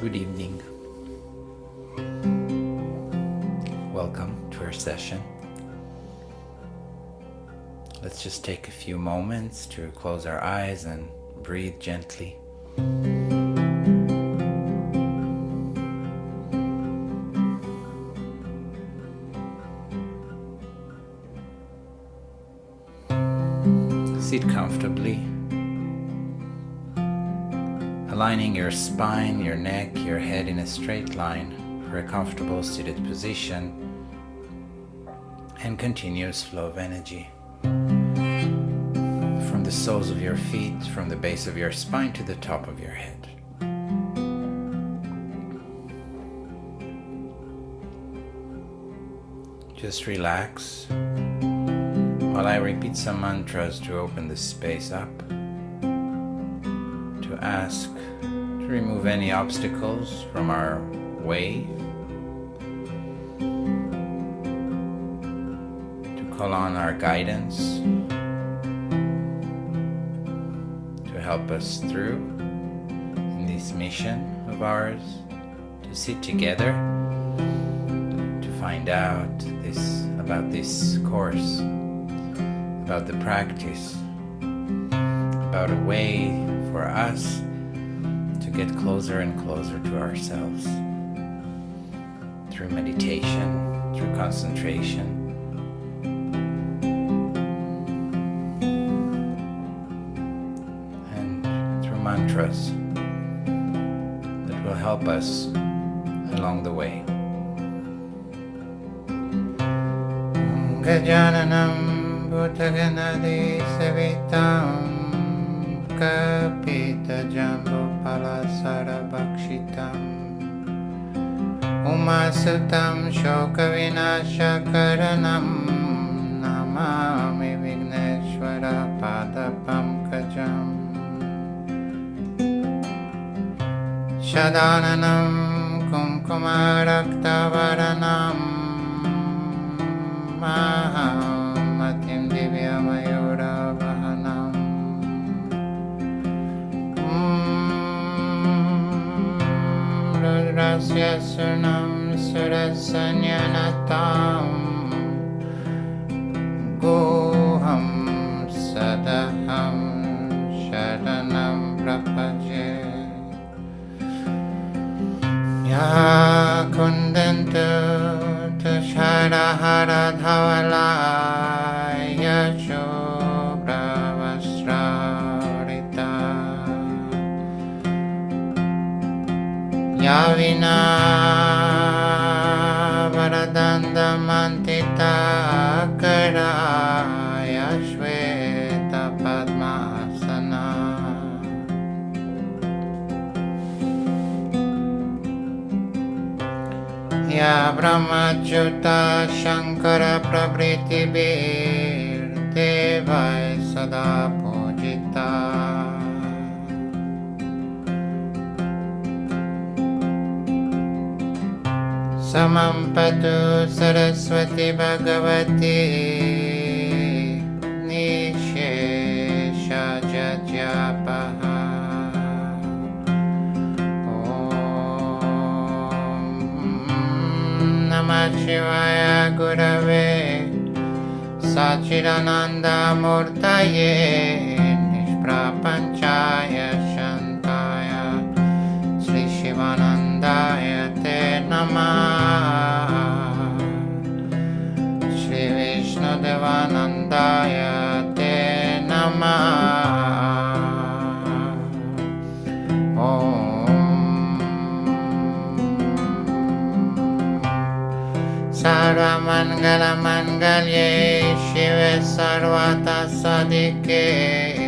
Good evening. Welcome to our session. Let's just take a few moments to close our eyes and breathe gently. Sit comfortably, aligning your spine, your neck, your head in a straight line for a comfortable seated position and continuous flow of energy from the soles of your feet, from the base of your spine to the top of your head. Just relax while I repeat some mantras to open the space up, to ask to remove any obstacles from our way, to call on our guidance to help us through in this mission of ours, to sit together to find out about this course, about the practice, about a way for us to get closer and closer to ourselves through meditation, through concentration, and through mantras that will help us along the way. Gajananam Bhutaganadi Savitam Kapita Jambu Palasara Bhakshitam Umasutam Shokavinasha Karanam Namami Vigneshwara Padapam Kajam Shadananam Kumkumarakta Mahamatim Divya Mayura Vahanam Rudrasya Sunam Surasanyanatam Guham Sadaham Sharanam Prapaje Ya Kundantu Tusharahara Dhavala Yashobra Vasrarita Yavina Varadanda Mantita Karaya Shveta Padmasana Ya Brahmachyuta Shankara Prabriti Bir Devai Sada Pujita Samampatu Saraswati Bhagavati Nishesha Jajyapaha Namah Shivaya Gurave Sachidananda Murtaye Nishprapanchaya Shantaya Sri Shivanandaya Te Namah Sri Vishnu Devanandaya Te Namah Sarva Mangala Mangalye Shive Sarvata Sadike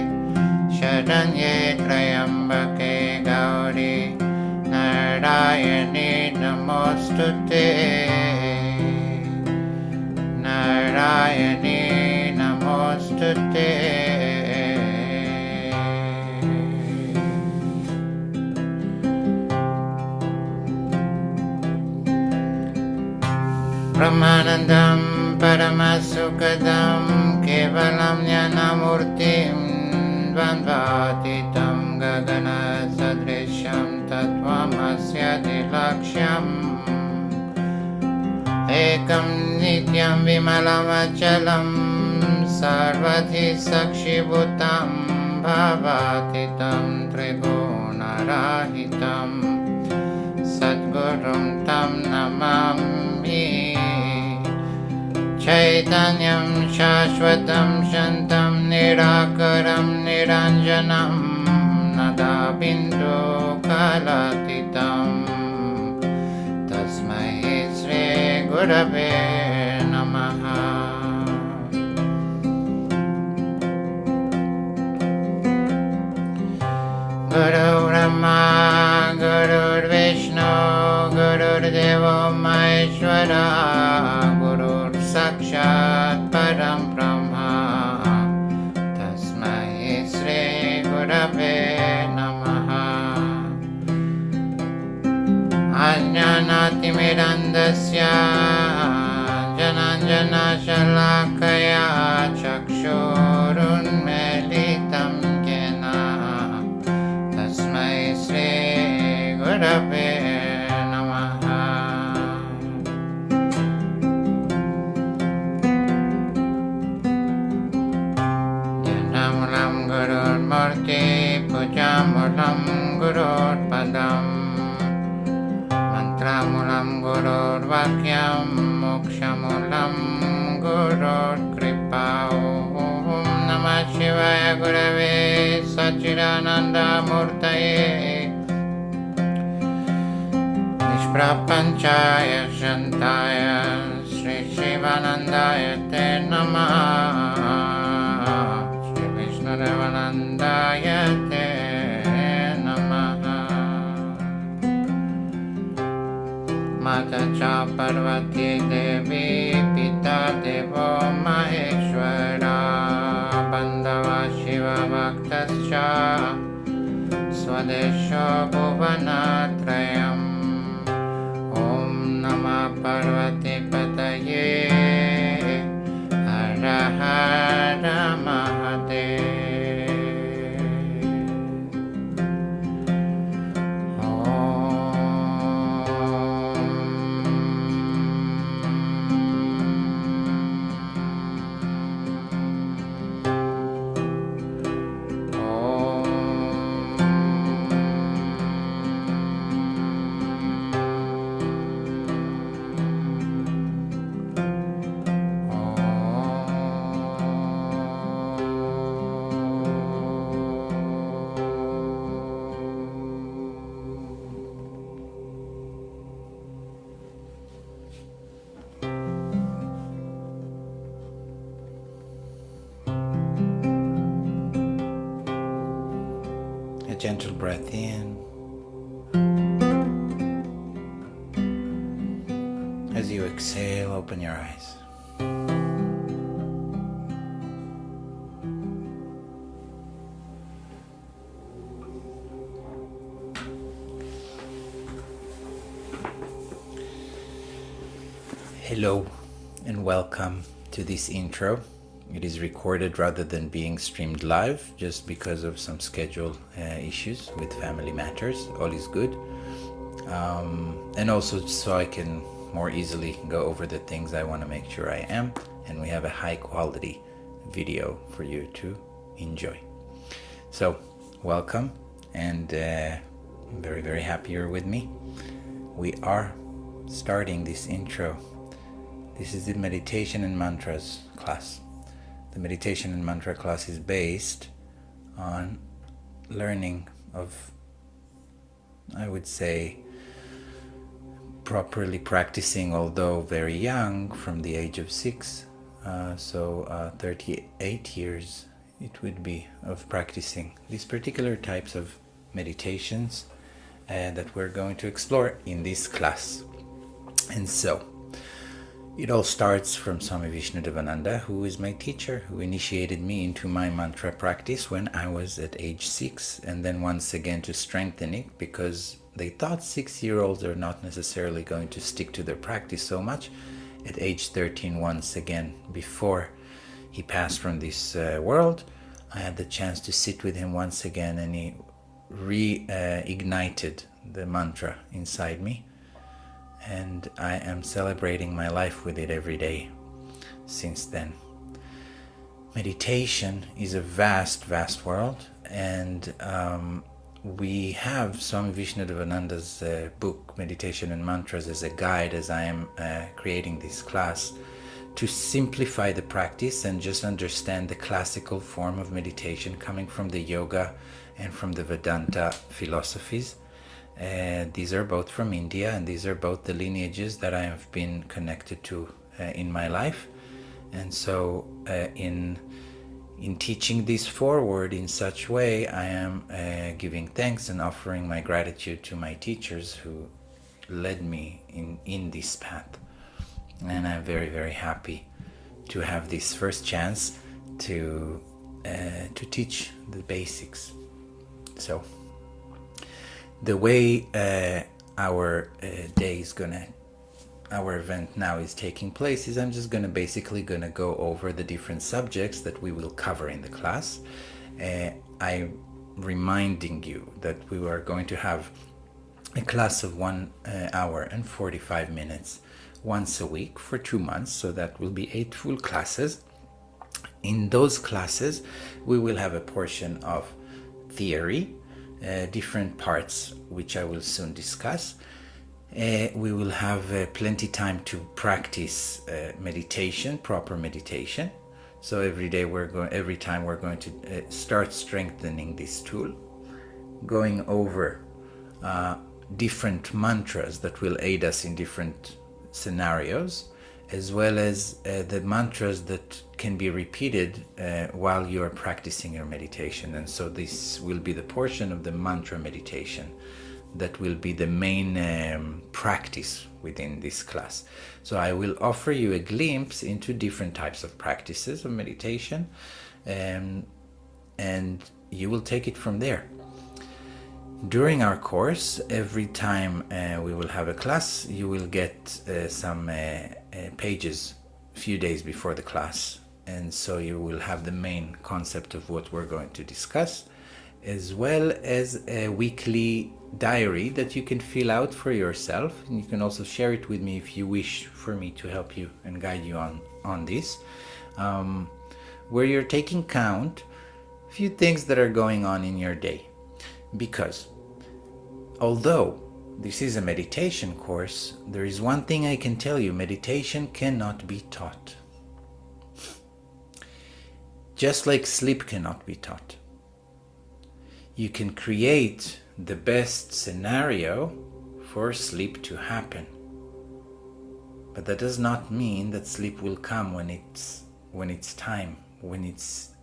Sharanye Trayambake Gauri Narayani Namostute Narayani Namostute Brahmanandam Paramasukadam Kevalam Jnanamurtim Dvandvatitam Gagana Sadrisham Tattvam Namasyati Lakshyam Ekam Nityam Vimalamachalam Sarvati Sakshibhutam Bhavatitam Trigunarahitam Sadgurum Tam Namami Chaitanyam Shashvatam Shantam Nirakaram Niranjanam Nadabindu Kalatitam Tasmai Sri Gurave Namaha. Guru Brahma, Guru Vishnu, Guru Deva Maheshwara, Guru Sakshat Param Brahma, Tasmai Sri Gurave Namaha. Ajnanatimidandasya Jananjana Shalakaya Chakshurunmelitam Jena Tasmai Sri Gurave Namaha. Janamulam Gurur Murti Pujamulam Gurur Padam Mantramulam Gurur Vakyam Mokshamulam Gurur Kripa. Om Namah Shivaya Gurave Sachidananda Murtaye Nishprapanchaya Shantaya Sri Shivanandaya Te Namah Sri Vishnudevanandaya Te Mata cha Parvati Devi Pita Devo Maheshwara Bandava Shiva Bhaktascha Swadesho Bhuvanatrayam. Om Namah Parvati Pataye Hara Hara Mahadev. A gentle breath in as you exhale. Open your eyes. Hello and welcome to this intro. It is recorded rather than being streamed live just because of some schedule issues with family matters. All is good. And also so I can more easily go over the things I want to make sure I am, and we have a high quality video for you to enjoy. So welcome, and I'm very, very happy you're with me. We are starting this intro. This is the meditation and mantras class. The meditation and mantra class is based on learning of, I would say, properly practicing, although very young, from the age of 6. So 38 years it would be of practicing these particular types of meditations that we're going to explore in this class. And so it all starts from Swami Vishnudevananda, who is my teacher, who initiated me into my mantra practice when I was at age 6, and then once again to strengthen it, because they thought 6-year-olds are not necessarily going to stick to their practice so much. At age 13, once again, before he passed from this world, I had the chance to sit with him once again, and he reignited the mantra inside me, and I am celebrating my life with it every day since then. Meditation is a vast, vast world, and we have Swami Vishnudevananda's book, Meditation and Mantras, as a guide as I am creating this class, to simplify the practice and just understand the classical form of meditation coming from the yoga and from the Vedanta philosophies. These are both from India, and these are both the lineages that I have been connected to in my life. And so in teaching this forward in such way, I am giving thanks and offering my gratitude to my teachers who led me in this path. And I'm very, very happy to have this first chance to teach the basics. So the way our day is our event now is taking place is I'm just basically gonna go over the different subjects that we will cover in the class. I'm reminding you that we are going to have a class of 1 hour and 45 minutes once a week for 2 months, so that will be 8 full classes. In those classes we will have a portion of theory, different parts which I will soon discuss. We will have plenty time to practice meditation, proper meditation. So every time we're going to start strengthening this tool, going over different mantras that will aid us in different scenarios, as well as the mantras that can be repeated while you are practicing your meditation. And so this will be the portion of the mantra meditation that will be the main practice within this class. So I will offer you a glimpse into different types of practices of meditation, and you will take it from there. During our course, every time we will have a class, you will get some pages a few days before the class, and so you will have the main concept of what we're going to discuss, as well as a weekly diary that you can fill out for yourself, and you can also share it with me if you wish for me to help you and guide you on this, where you're taking count a few things that are going on in your day. Because although this is a meditation course, there is one thing I can tell you: meditation cannot be taught, just like sleep cannot be taught. You can create the best scenario for sleep to happen, but that does not mean that sleep will come when it's time, when it's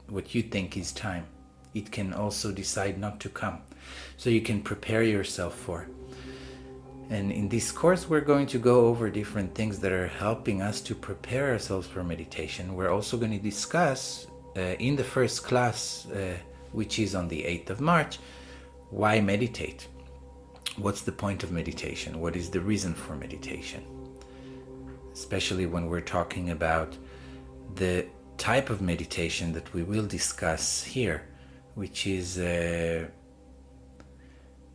what you think is time. It can also decide not to come, so you can prepare yourself for. And in this course we're going to go over different things that are helping us to prepare ourselves for meditation. We're also going to discuss in the first class, which is on the 8th of March, why meditate? What's the point of meditation? What is the reason for meditation? Especially when we're talking about the type of meditation that we will discuss here, which is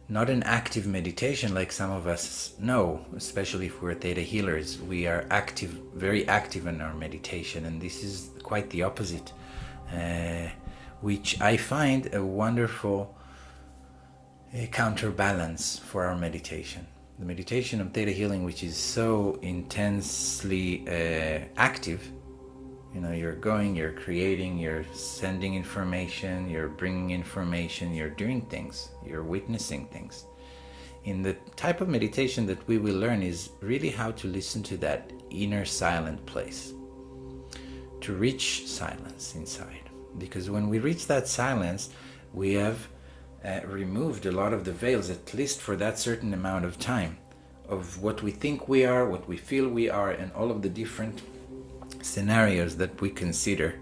not an active meditation like some of us know, especially if we're theta healers. We are active, very active in our meditation, and this is quite the opposite, which I find a wonderful counterbalance for our meditation. The meditation of theta healing, which is so intensely active, you're going, you're creating, you're sending information, you're bringing information, you're doing things, you're witnessing things. In the type of meditation that we will learn is really how to listen to that inner silent place, to reach silence inside. Because when we reach that silence, we have removed a lot of the veils, at least for that certain amount of time, of what we think we are, what we feel we are, and all of the different scenarios that we consider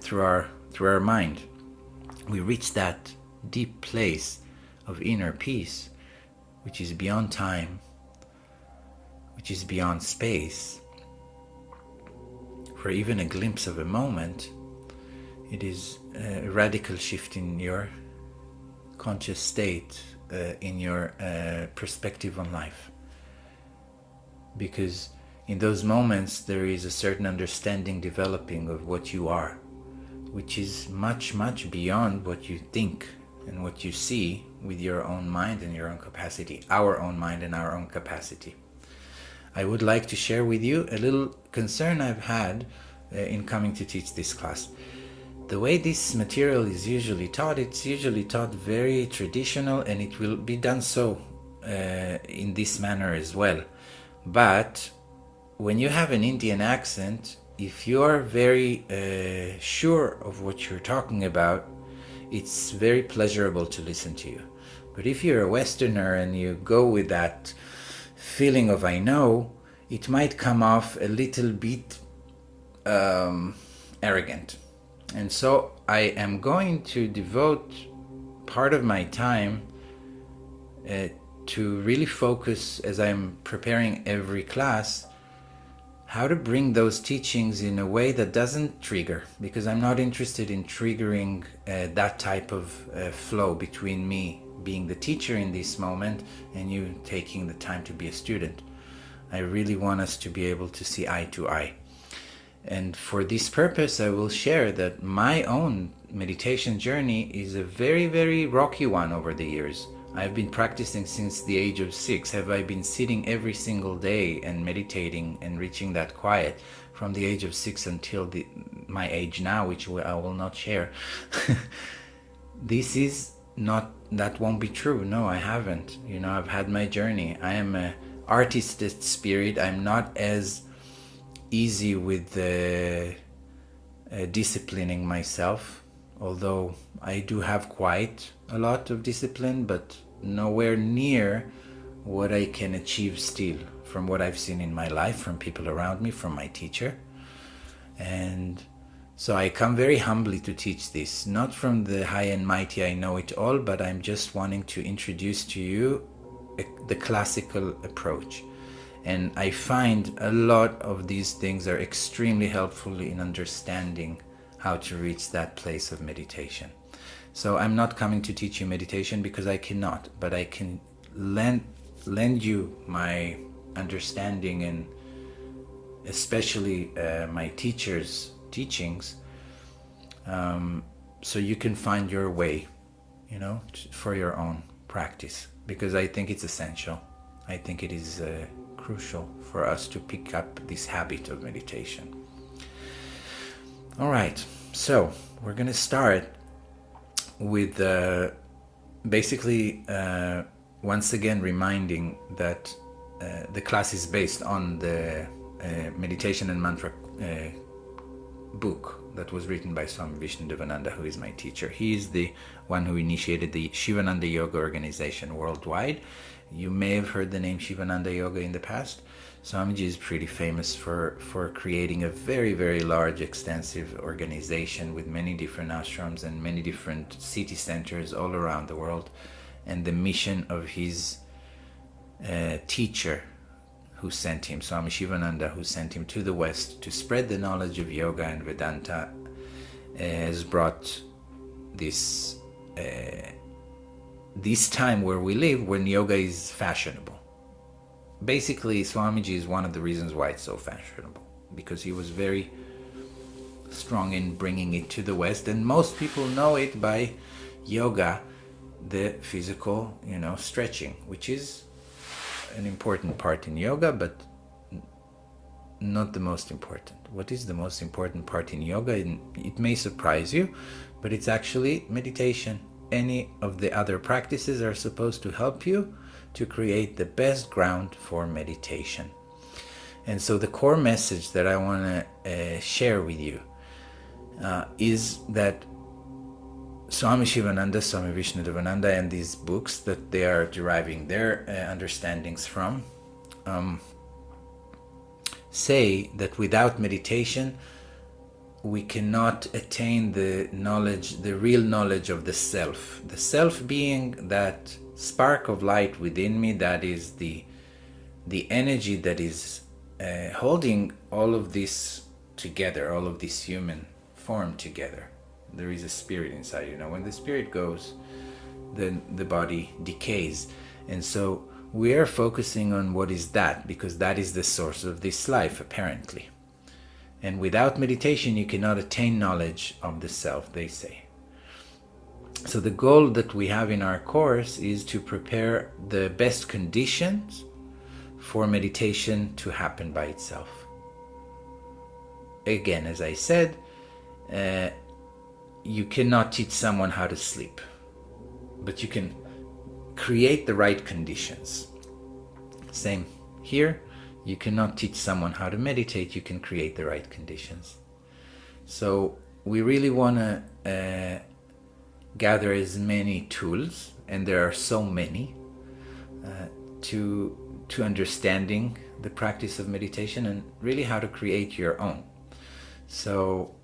through our mind. We reach that deep place of inner peace, which is beyond time, which is beyond space. For even a glimpse of a moment, it is a radical shift in your conscious state in your perspective on life. Because in those moments there is a certain understanding developing of what you are, which is much, much beyond what you think and what you see with your own mind and your own capacity, our own mind and our own capacity. I would like to share with you a little concern I've had in coming to teach this class. The way this material is usually taught, it's usually taught very traditional, and it will be done so in this manner as well. But when you have an Indian accent, if you're very sure of what you're talking about, it's very pleasurable to listen to you. But if you're a Westerner and you go with that feeling of I know, it might come off a little bit arrogant. And so I am going to devote part of my time to really focus, as I'm preparing every class, how to bring those teachings in a way that doesn't trigger, because I'm not interested in triggering that type of flow between me being the teacher in this moment and you taking the time to be a student. I really want us to be able to see eye to eye. And for this purpose, I will share that my own meditation journey is a very, very rocky one over the years. I've been practicing since the age of 6. Have I been sitting every single day and meditating and reaching that quiet from the age of 6 until my age now, which I will not share. This is not, that won't be true. No, I haven't. You know, I've had my journey. I am an artist at spirit. I'm not as easy with disciplining myself, although I do have quite a lot of discipline, but nowhere near what I can achieve still from what I've seen in my life, from people around me, from my teacher. And so I come very humbly to teach this, not from the high and mighty I know it all, but I'm just wanting to introduce to you the classical approach. And I find a lot of these things are extremely helpful in understanding how to reach that place of meditation. So I'm not coming to teach you meditation because I cannot, but I can lend you my understanding and especially my teacher's teachings, so you can find your way, you know, for your own practice, because I think it's essential. I think it is crucial for us to pick up this habit of meditation. All right, so we're going to start with basically once again reminding that the class is based on the meditation and mantra book that was written by Swami Vishnudevananda, who is my teacher. He is the one who initiated the Shivananda Yoga organization worldwide. You may have heard the name Shivananda Yoga in the past. Swamiji is pretty famous for creating a very, very large, extensive organization with many different ashrams and many different city centers all around the world. And the mission of his teacher who sent him, Swami Shivananda, who sent him to the West to spread the knowledge of yoga and Vedanta, has brought this time where we live, when yoga is fashionable. Basically, Swamiji is one of the reasons why it's so fashionable, because he was very strong in bringing it to the West, and most people know it by yoga, the physical, stretching, which is an important part in yoga, but not the most important. What is the most important part in yoga? It may surprise you, but it's actually meditation. Any of the other practices are supposed to help you to create the best ground for meditation. And so the core message that I want to share with you is that Swami Shivananda, Swami Vishnudevananda, and these books that they are deriving their understandings from say that without meditation we cannot attain the knowledge, the real knowledge of the self. The self being that spark of light within me, that is the energy that is holding all of this together, all of this human form together. There is a spirit inside, when the spirit goes, then the body decays. And so we are focusing on what is that, because that is the source of this life, apparently. And without meditation, you cannot attain knowledge of the self, they say. So the goal that we have in our course is to prepare the best conditions for meditation to happen by itself. Again, as I said, you cannot teach someone how to sleep, but you can create the right conditions. Same here. You cannot teach someone how to meditate, you can create the right conditions. So we really want to gather as many tools, and there are so many, to understanding the practice of meditation and really how to create your own. So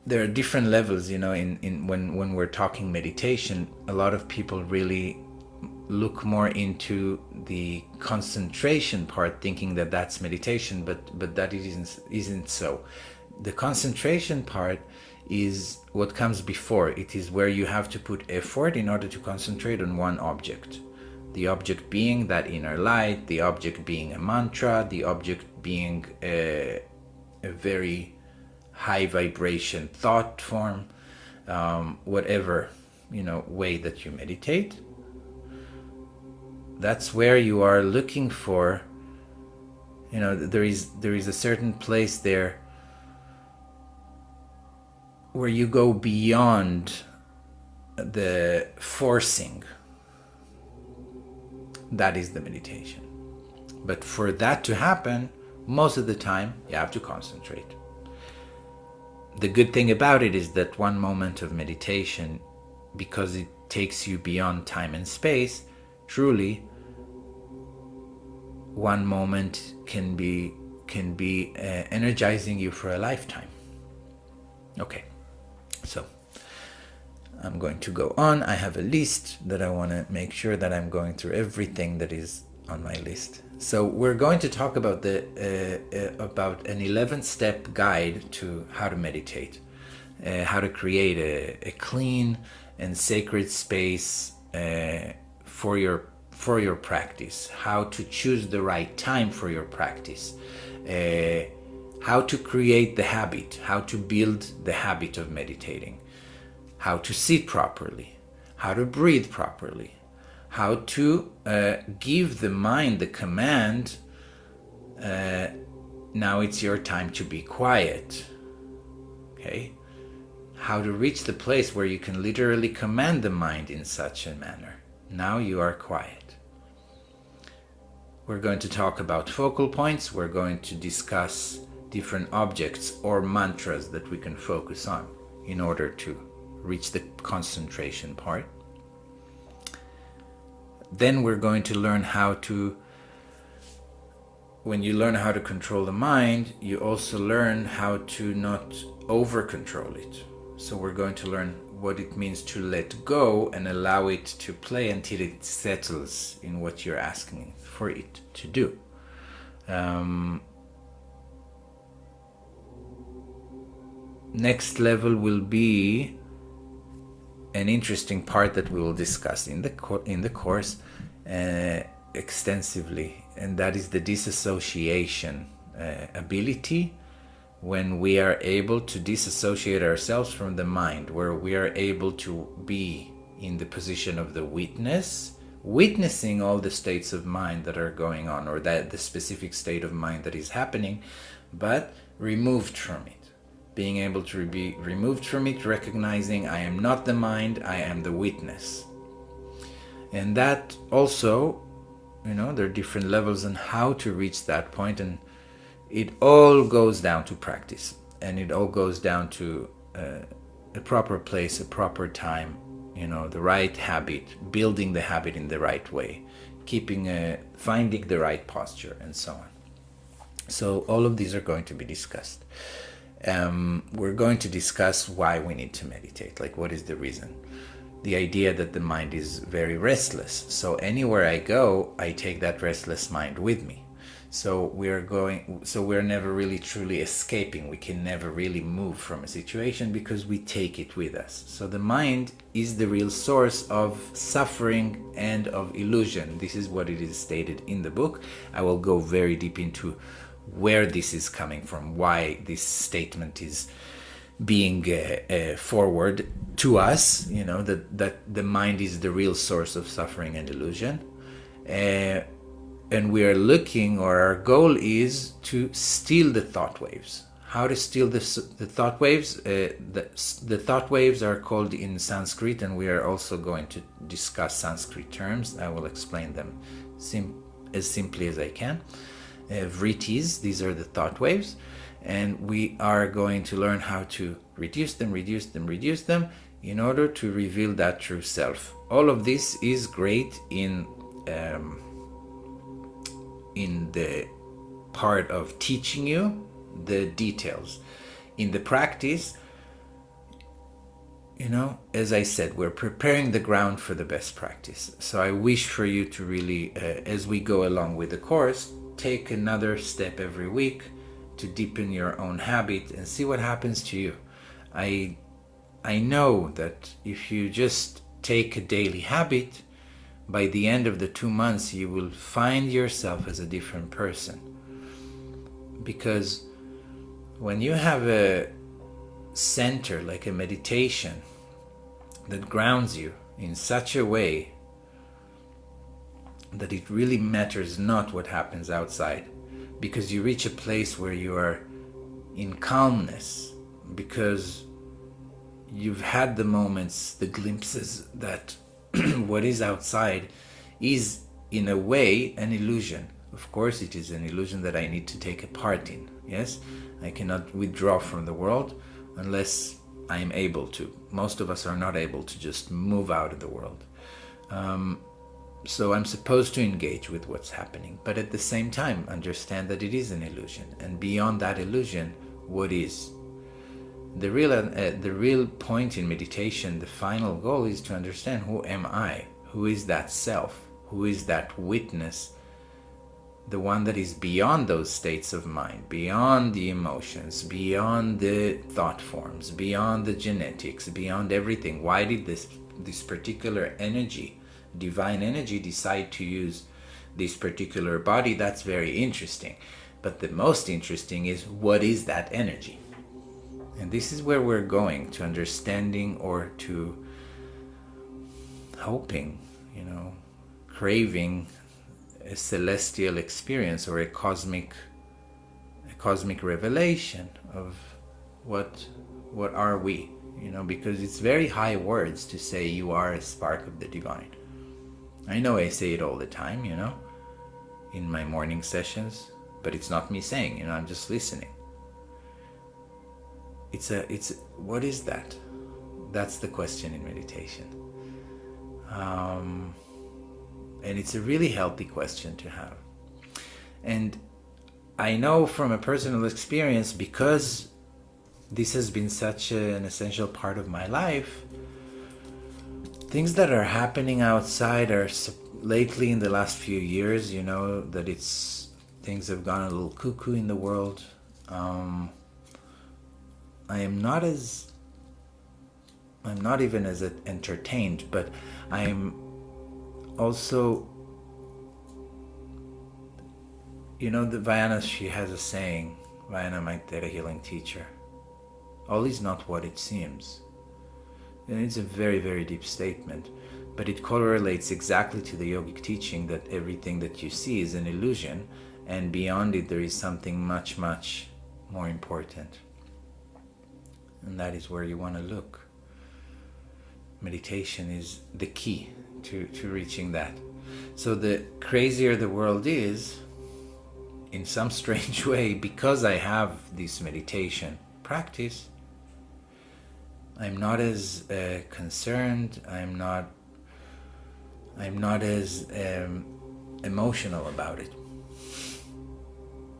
there are different levels, in when we're talking meditation. A lot of people really look more into the concentration part, thinking that that's meditation, but that isn't so. The concentration part is what comes before. It is where you have to put effort in order to concentrate on one object. The object being that inner light, the object being a mantra, the object being a very high vibration thought form, whatever way that you meditate. That's where you are looking for. There is a certain place there where you go beyond the forcing. That is the meditation. But for that to happen, most of the time you have to concentrate. The good thing about it is that one moment of meditation, because it takes you beyond time and space, truly one moment can be energizing you for a lifetime. Okay, so I'm going to go on. I have a list that I want to make sure that I'm going through everything that is on my list. So we're going to talk about about an 11-step guide to how to meditate, how to create a clean and sacred space for your practice, how to choose the right time for your practice, how to create the habit, how to build the habit of meditating, how to sit properly, how to breathe properly, how to give the mind the command, now it's your time to be quiet. Okay? How to reach the place where you can literally command the mind in such a manner. Now you are quiet. We're going to talk about focal points. We're going to discuss different objects or mantras that we can focus on in order to reach the concentration part. Then we're going to learn how to, when you learn how to control the mind, you also learn how to not over-control it. So we're going to learn what it means to let go and allow it to play until it settles in what you're asking for it to do. Next level will be an interesting part that we will discuss in the course extensively, and that is the disassociation ability, when we are able to disassociate ourselves from the mind, where we are able to be in the position of the witness, witnessing all the states of mind that are going on, or that the specific state of mind that is happening, but removed from it. Being able to be removed from it, recognizing I am not the mind, I am the witness. And that also, there are different levels on how to reach that point, and it all goes down to practice, and it all goes down to a proper place, a proper time, the right habit, building the habit in the right way, finding the right posture, and so on. So all of these are going to be discussed. We're going to discuss why we need to meditate, like what is the reason. The idea that the mind is very restless, so anywhere I go, I take that restless mind with me. So we're never really truly escaping. We can never really move from a situation because we take it with us. So the mind is the real source of suffering and of illusion. This is what it is stated in the book. I will go very deep into where this is coming from, why this statement is being forward to us, that the mind is the real source of suffering and illusion. And we are looking, or our goal is to steal the thought waves. How to steal the thought waves? The thought waves are called in Sanskrit, and we are also going to discuss Sanskrit terms. I will explain them as simply as I can. Vrittis, these are the thought waves, and we are going to learn how to reduce them in order to reveal that true self. All of this is great in the part of teaching you the details. In the practice, as I said, we're preparing the ground for the best practice. So I wish for you to really, as we go along with the course, take another step every week to deepen your own habit and see what happens to you. I know that if you just take a daily habit, by the end of the 2 months, you will find yourself as a different person. Because when you have a center, like a meditation, that grounds you in such a way that it really matters not what happens outside, because you reach a place where you are in calmness, because you've had the moments, the glimpses that what is outside is in a way an illusion. Of course it is an illusion that I need to take a part in. Yes, I cannot withdraw from the world unless I am able to. Most of us are not able to just move out of the world. So I'm supposed to engage with what's happening, but at the same time understand that it is an illusion, and beyond that illusion, what is? The real point in meditation, the final goal, is to understand, who am I? Who is that self? Who is that witness? The one that is beyond those states of mind, beyond the emotions, beyond the thought forms, beyond the genetics, beyond everything. Why did this particular energy, divine energy, decide to use this particular body? That's very interesting. But the most interesting is, what is that energy? And this is where we're going, to understanding, or to hoping, craving a celestial experience, or a cosmic revelation of what are we, because it's very high words to say you are a spark of the divine. I know I say it all the time, in my morning sessions, but it's not me saying, I'm just listening. It's what is that? That's the question in meditation. And it's a really healthy question to have. And I know from a personal experience, because this has been such an essential part of my life, things that are happening outside are lately, in the last few years, that things have gone a little cuckoo in the world. I'm not even as entertained, but I'm also, the Vayana, she has a saying, Vayana, my Theta healing teacher, all is not what it seems. And it's a very, very deep statement, but it correlates exactly to the yogic teaching that everything that you see is an illusion, and beyond it there is something much, much more important. And that is where you want to look. Meditation is the key to reaching that. So the crazier the world is, in some strange way, because I have this meditation practice, I'm not as concerned, I'm not as emotional about it.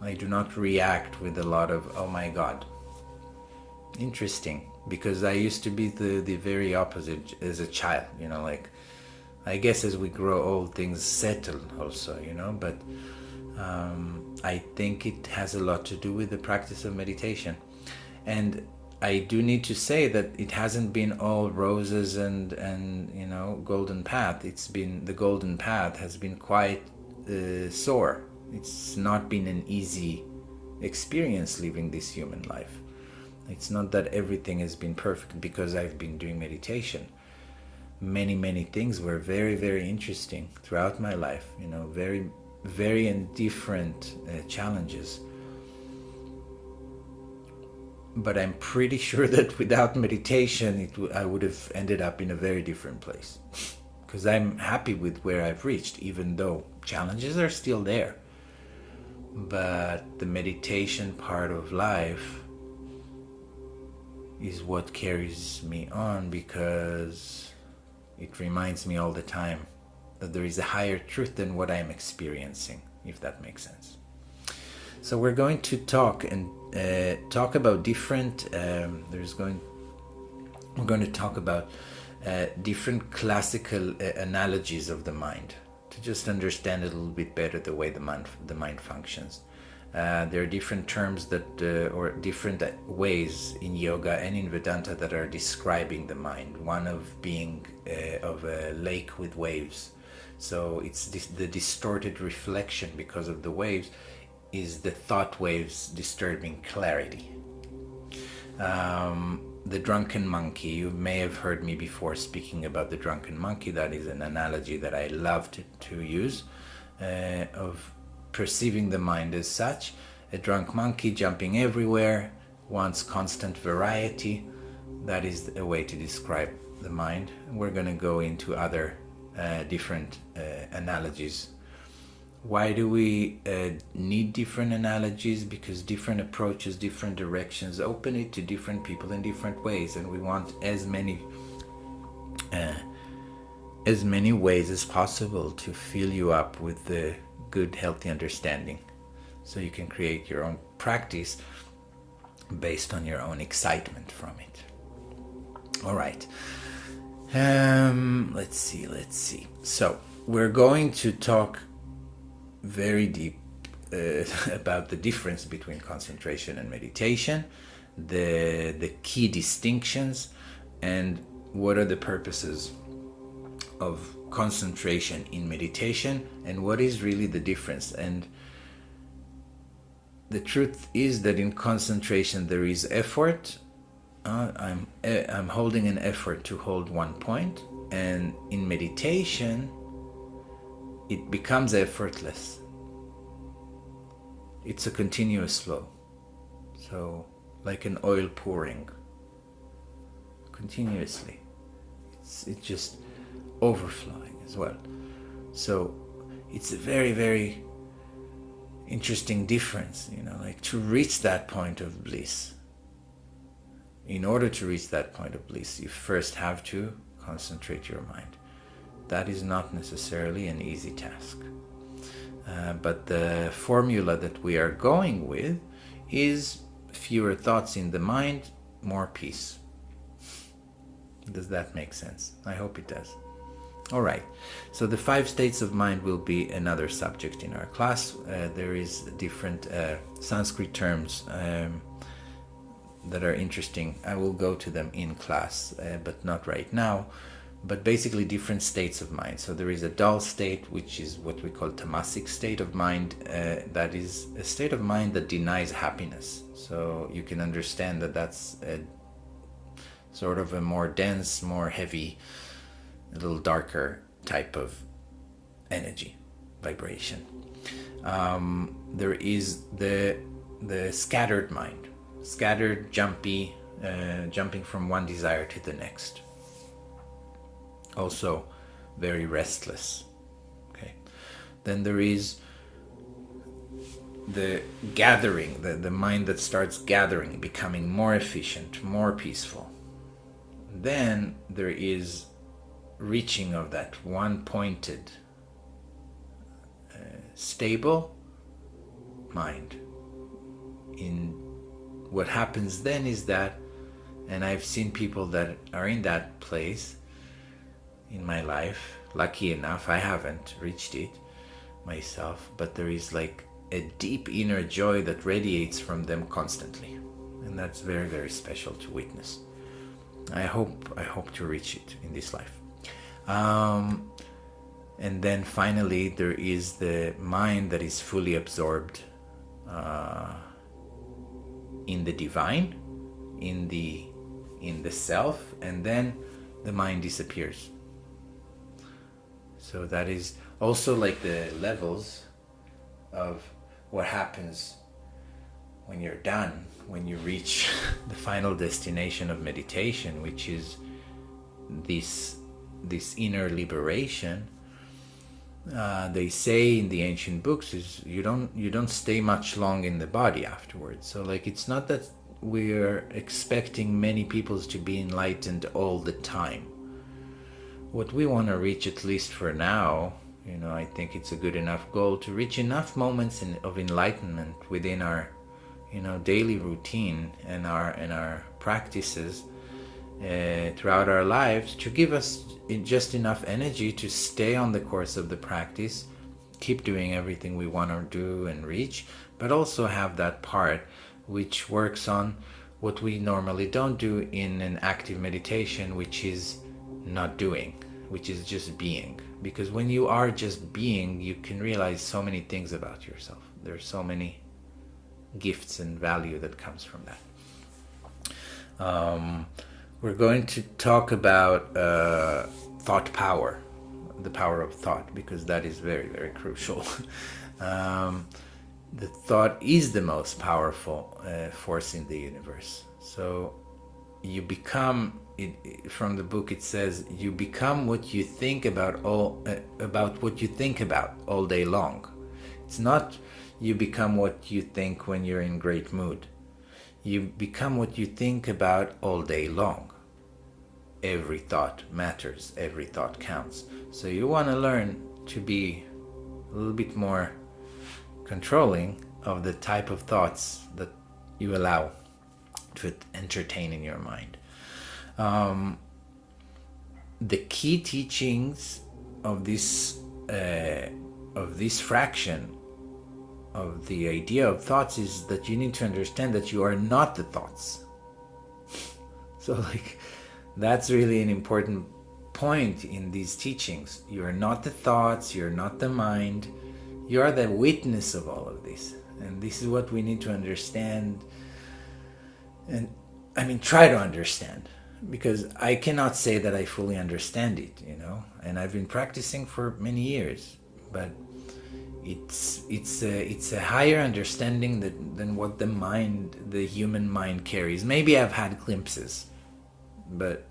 I do not react with a lot of, oh my God. Interesting, because I used to be the very opposite as a child, I guess as we grow old things settle also, but I think it has a lot to do with the practice of meditation. And I do need to say that it hasn't been all roses and golden path. It's been, the golden path has been quite sore. It's not been an easy experience living this human life. It's not that everything has been perfect because I've been doing meditation. Many things were very, very interesting throughout my life, very, very and different challenges. But I'm pretty sure that without meditation, I would have ended up in a very different place. Because I'm happy with where I've reached, even though challenges are still there. But the meditation part of life is what carries me on, because it reminds me all the time that there is a higher truth than what I'm experiencing, if that makes sense. So we're going to talk about different. We're going to talk about different classical analogies of the mind, to just understand a little bit better the way the mind functions. There are different terms or different ways in yoga and in Vedanta that are describing the mind. One of being of a lake with waves. So it's the distorted reflection because of the waves is the thought waves disturbing clarity. The drunken monkey, you may have heard me before speaking about the drunken monkey. That is an analogy that I love to use of perceiving the mind as such. A drunk monkey jumping everywhere, wants constant variety. That is a way to describe the mind. We're going to go into other different analogies. Why do we need different analogies? Because different approaches, different directions open it to different people in different ways, and we want as many ways as possible to fill you up with the good, healthy understanding, so you can create your own practice based on your own excitement from it. All right. Let's see. So we're going to talk very deep about the difference between concentration and meditation, the key distinctions, and what are the purposes of concentration in meditation, and what is really the difference. And the truth is that in concentration there is effort. I'm holding an effort to hold one point, and in meditation it becomes effortless. It's a continuous flow. So like an oil pouring continuously. It's just overflowing as well. So it's a very, very interesting difference, like to reach that point of bliss. In order to reach that point of bliss, you first have to concentrate your mind. That is not necessarily an easy task. But the formula that we are going with is fewer thoughts in the mind, more peace. Does that make sense? I hope it does. All right. So the 5 states of mind will be another subject in our class. There is different Sanskrit terms that are interesting. I will go to them in class, but not right now. But basically different states of mind. So there is a dull state, which is what we call tamasic state of mind. That is a state of mind that denies happiness. So you can understand that that's a sort of a more dense, more heavy, a little darker type of energy, vibration. There is the scattered mind, scattered, jumpy, jumping from one desire to the next. Also very restless. Okay. Then there is the gathering, the mind that starts gathering, becoming more efficient, more peaceful. Then there is reaching of that one pointed, stable mind. In what happens then is that, and I've seen people that are in that place in my life. Lucky enough, I haven't reached it myself, but there is like a deep inner joy that radiates from them constantly. And that's very, very special to witness. I hope to reach it in this life. And then finally, there is the mind that is fully absorbed in the divine, in the self, and then the mind disappears. So that is also like the levels of what happens when you're done, when you reach the final destination of meditation, which is this inner liberation. They say in the ancient books is you don't stay much long in the body afterwards. So like it's not that we're expecting many peoples to be enlightened all the time. What we want to reach, at least for now, I think it's a good enough goal to reach enough moments of enlightenment within our daily routine and our practices throughout our lives, to give us just enough energy to stay on the course of the practice, keep doing everything we want to do and reach, but also have that part which works on what we normally don't do in an active meditation, which is not doing, which is just being. Because when you are just being, you can realize so many things about yourself. There's so many gifts and value that comes from that. We're going to talk about thought power, the power of thought, because that is very, very crucial. The thought is the most powerful force in the universe. So you become, from the book it says, you become what you think about what you think about all day long. It's not you become what you think when you're in great mood. You become what you think about all day long. Every thought matters. Every thought counts. So you want to learn to be a little bit more controlling of the type of thoughts that you allow to entertain in your mind. The key teachings of this fraction of the idea of thoughts is that you need to understand that you are not the thoughts. So like that's really an important point in these teachings. You are not the thoughts, you're not the mind, you are the witness of all of this. And this is what we need to understand, and try to understand, because I cannot say that I fully understand it, and I've been practicing for many years, but it's a higher understanding than what the human mind carries. Maybe I've had glimpses, but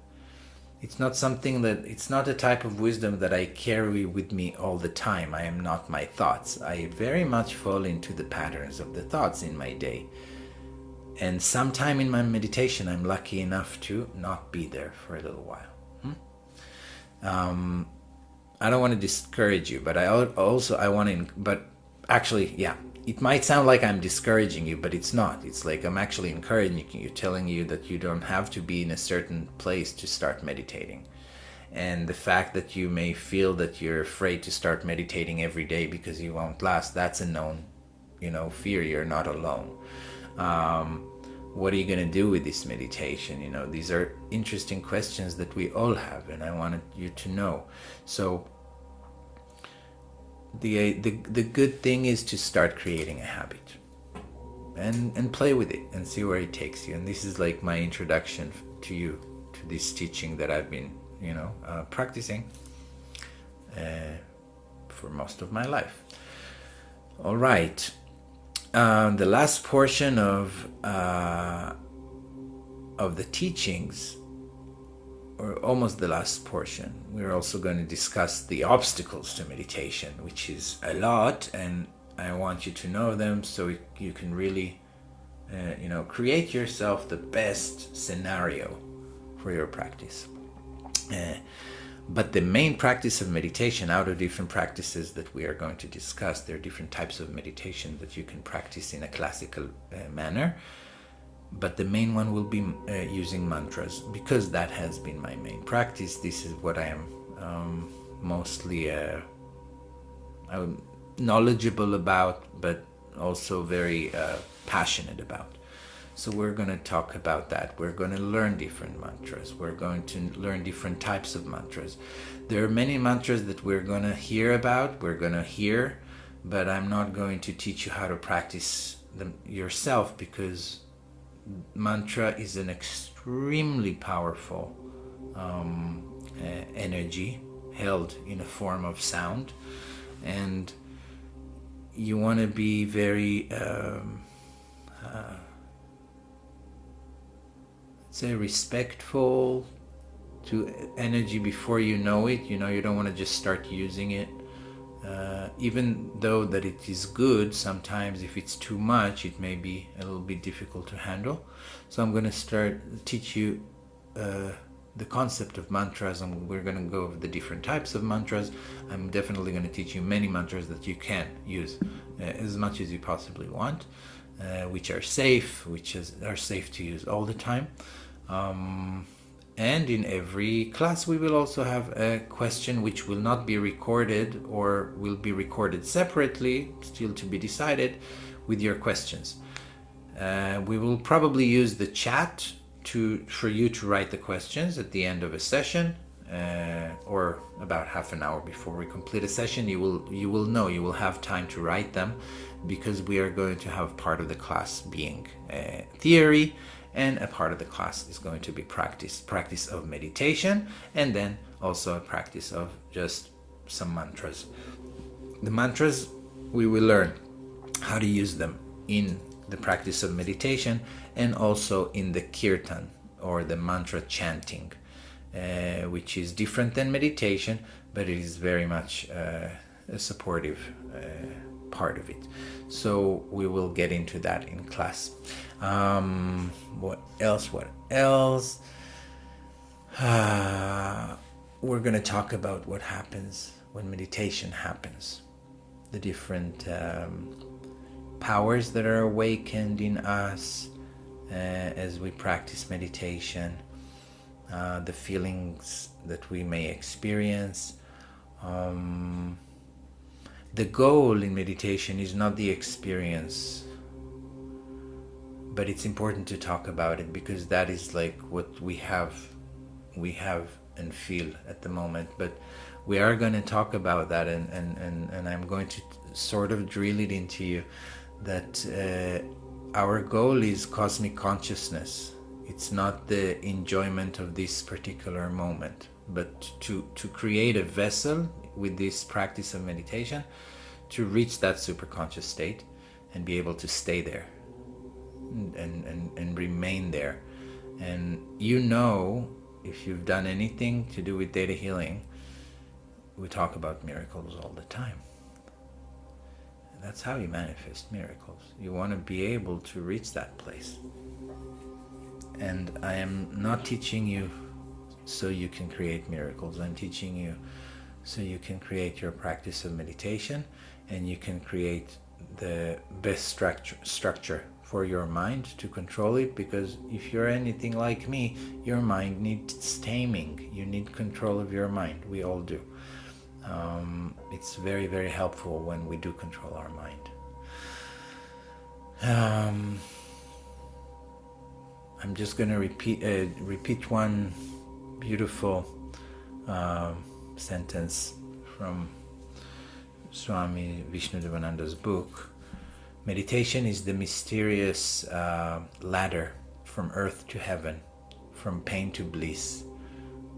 it's not a type of wisdom that I carry with me all the time. I am not my thoughts. I very much fall into the patterns of the thoughts in my day. And sometime in my meditation, I'm lucky enough to not be there for a little while. I don't want to discourage you, but it might sound like I'm discouraging you, but it's not. It's like I'm actually encouraging you, telling you that you don't have to be in a certain place to start meditating. And the fact that you may feel that you're afraid to start meditating every day because you won't last, that's a known, fear. You're not alone. What are you going to do with this meditation? These are interesting questions that we all have, and I wanted you to know. So the good thing is to start creating a habit and play with it and see where it takes you. And this is like my introduction to you, to this teaching that I've been practicing for most of my life. All right. The last portion of the teachings, or almost the last portion, we're also going to discuss the obstacles to meditation, which is a lot, and I want you to know them so you can really create yourself the best scenario for your practice. But the main practice of meditation, out of different practices that we are going to discuss, there are different types of meditation that you can practice in a classical manner. But the main one will be using mantras, because that has been my main practice. This is what I am mostly knowledgeable about, but also very passionate about. So we're going to talk about that. We're going to learn different mantras. We're going to learn different types of mantras. There are many mantras that we're going to hear about, but I'm not going to teach you how to practice them yourself, because mantra is an extremely powerful energy held in a form of sound, and you want to be very say respectful to energy before you know it. You don't want to just start using it, even though that it is good. Sometimes if it's too much, it may be a little bit difficult to handle. So I'm going to teach you the concept of mantras, and we're going to go over the different types of mantras. I'm definitely going to teach you many mantras that you can use as much as you possibly want, which are safe, are safe to use all the time. And in every class we will also have a question which will not be recorded, or will be recorded separately, still to be decided, with your questions. We will probably use the chat for you to write the questions at the end of a session, or about half an hour before we complete a session. You will have time to write them, because we are going to have part of the class being theory, and a part of the class is going to be practice of meditation, and then also a practice of just some mantras. The mantras, we will learn how to use them in the practice of meditation, and also in the kirtan, or the mantra chanting, which is different than meditation, but it is very much a supportive part of it. So we will get into that in class. What else? We're going to talk about what happens when meditation happens, the different powers that are awakened in us as we practice meditation, the feelings that we may experience. The goal in meditation is not the experience, but it's important to talk about it, because that is like what we have and feel at the moment. But we are going to talk about that, and I'm going to sort of drill it into you that our goal is cosmic consciousness. It's not the enjoyment of this particular moment, but to create a vessel with this practice of meditation to reach that superconscious state and be able to stay there and remain there. And if you've done anything to do with Theta Healing, we talk about miracles all the time. And that's how you manifest miracles. You want to be able to reach that place. And I am not teaching you so you can create miracles. I'm teaching you so you can create your practice of meditation, and you can create the best structure for your mind to control it. Because if you're anything like me, your mind needs taming. You need control of your mind. We all do. It's very, very helpful when we do control our mind. I'm just going to repeat one beautiful sentence from Swami Vishnudevananda's book. Meditation is the mysterious ladder from earth to heaven, from pain to bliss,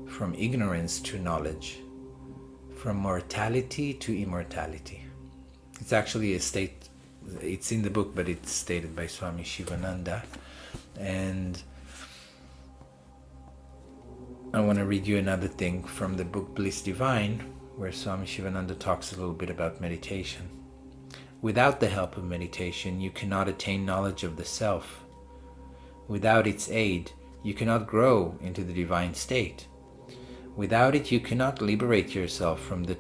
from ignorance to knowledge, from mortality to immortality. It's actually it's in the book, but it's stated by Swami Shivananda. And I want to read you another thing from the book Bliss Divine, where Swami Shivananda talks a little bit about meditation. Without the help of meditation, you cannot attain knowledge of the self. Without its aid, you cannot grow into the divine state. Without it, you cannot liberate yourself from the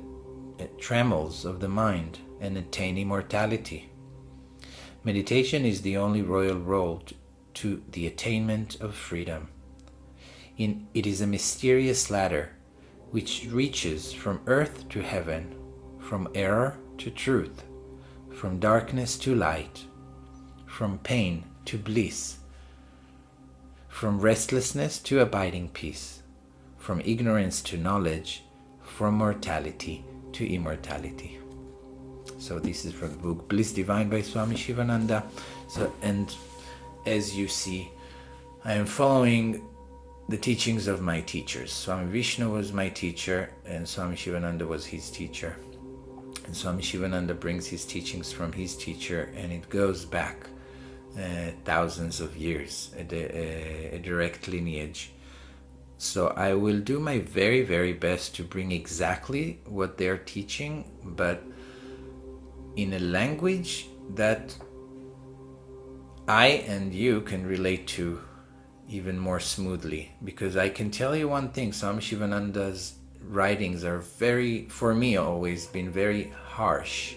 trammels of the mind and attain immortality. Meditation is the only royal road to the attainment of freedom. It is a mysterious ladder which reaches from earth to heaven, from error to truth, from darkness to light, from pain to bliss, from restlessness to abiding peace, from ignorance to knowledge, from mortality to immortality. So this is from the book Bliss Divine by Swami Shivananda. So, and as you see, I am following the teachings of my teachers. Swami Vishnu was my teacher, and Swami Shivananda was his teacher. And Swami Shivananda brings his teachings from his teacher, and it goes back thousands of years, a direct lineage. So I will do my very, very best to bring exactly what they're teaching, but in a language that I and you can relate to even more smoothly. Because I can tell you one thing, Swami Shivananda's writings are very, for me, always been very harsh.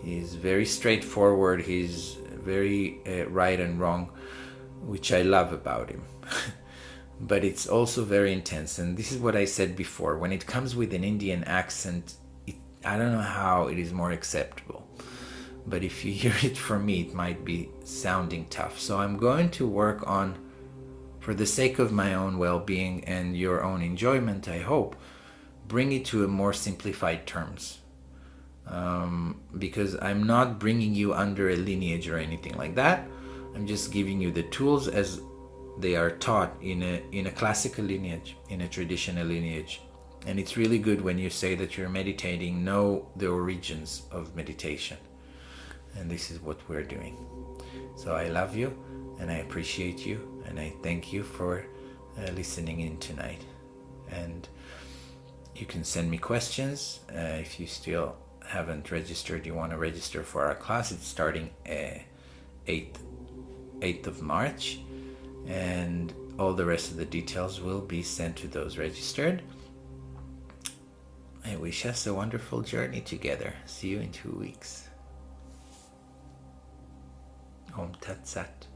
He's very straightforward, he's very right and wrong, which I love about him. But it's also very intense. And this is what I said before, when it comes with an Indian accent, I don't know how it is more acceptable. But if you hear it from me, it might be sounding tough. So I'm going to work on, for the sake of my own well-being and your own enjoyment, I hope, bring it to a more simplified terms. Because I'm not bringing you under a lineage or anything like that. I'm just giving you the tools as they are taught in a classical lineage, in a traditional lineage. And it's really good when you say that you're meditating, know the origins of meditation. And this is what we're doing. So I love you, and I appreciate you, and I thank you for listening in tonight. And you can send me questions if you still haven't registered. You want to register for our class. It's starting 8th of March, and all the rest of the details will be sent to those registered. I wish us a wonderful journey together. See you in 2 weeks. Om Tat Sat.